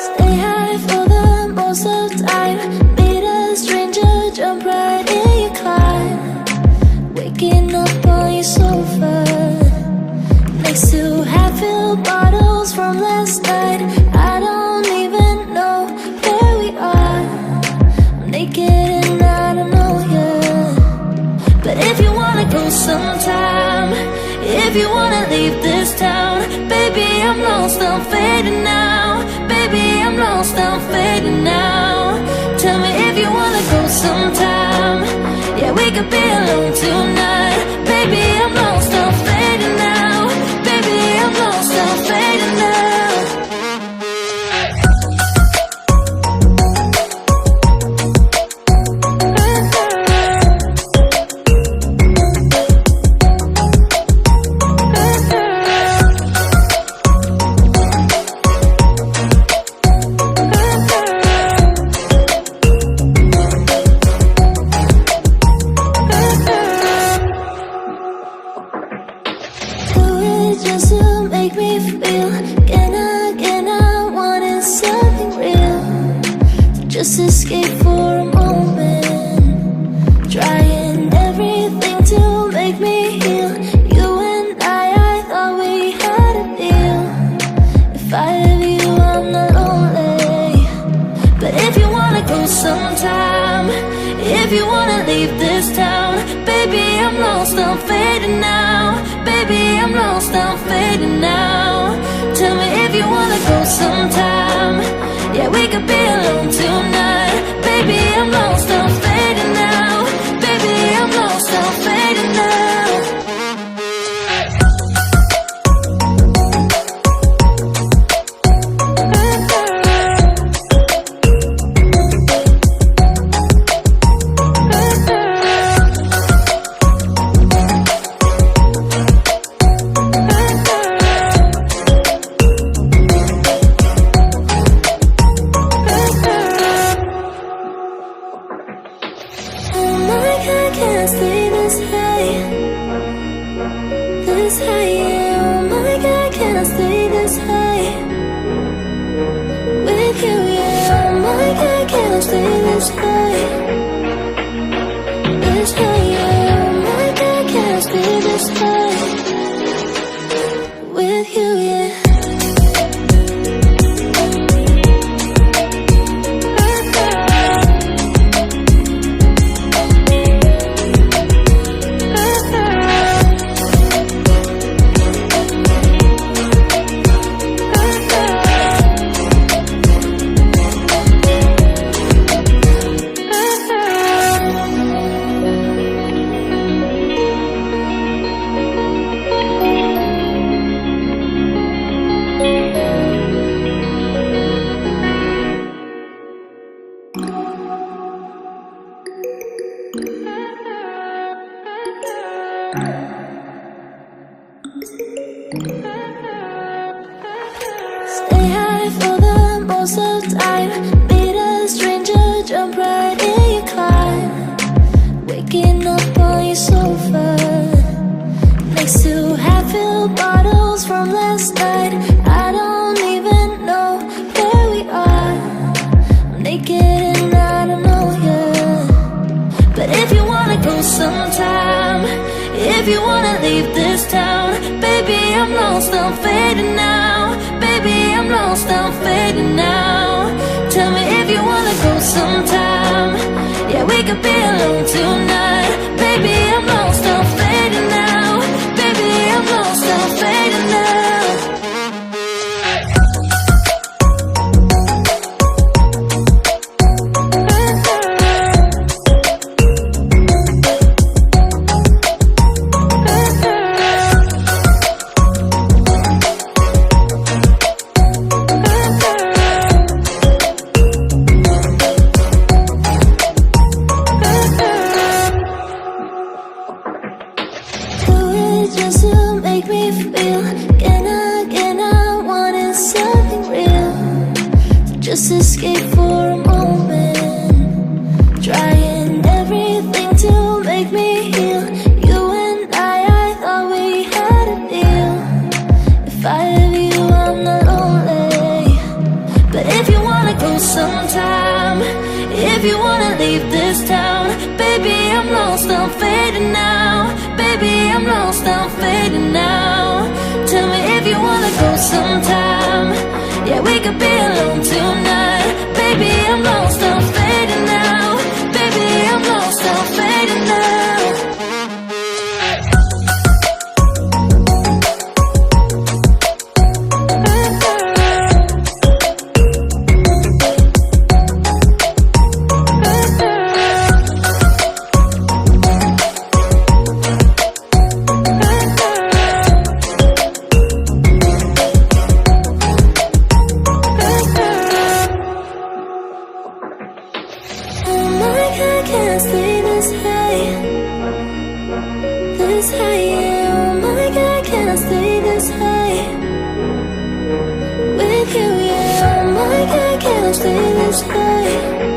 Stay high for the most of the time. Meet a stranger, jump right in your car. Waking up on your sofa, next to half-filled bottles from last night. I don't even know where we are. I'm naked and I don't know you. But if you wanna go sometime, if you wanna leave this town, baby, I'm lost, I'm fading now. Baby, I'm lost, I'm fading now. Tell me if you wanna go sometime. Yeah, we could be alone tonight. Baby, I'm lost, I'm fading now. Baby, I'm lost, I'm fading now. Just to make me feel again, I wanted something real. Just escape for a moment, trying everything to make me heal. You and I thought we had a deal. If I have you, I'm not lonely. But if you wanna go sometime, if you wanna leave this town, baby, I'm lost, I'm fading now. Baby, I'm lost, I'm fading now. Tell me if you wanna go sometime. Yeah, we could be alone tonight. Baby, I'm lost, I'm fading now. Baby, I'm lost, I'm fading now. Stay high for the most of the time. Meet a stranger, jump right in your car. Waking up on your sofa, next to half-filled bottles from last night. I don't even know where we are. I'm naked and I don't know you. But if you wanna go sometime, if you wanna leave this town, baby, I'm lost, I'm fading now. Baby, I'm lost, I'm fading now. Tell me if you wanna go sometime. Yeah, we could be alone tonight. Baby, I'm lost, I'm fading now. Baby, I'm lost, I'm fading now. Just to make me feel again, I wanted something real. Just escape for a moment, trying everything to make me heal. You and I thought we had a deal. If I have you, I'm not lonely. But if you sometime. If you wanna leave this town, baby, I'm lost, I'm fading now. Baby, I'm lost, I'm fading now. Tell me if you wanna go sometime. Yeah, we could be alone tonight. Baby, I'm lost, I'm fading now. Baby, I'm lost, I'm fading now. Stay this high.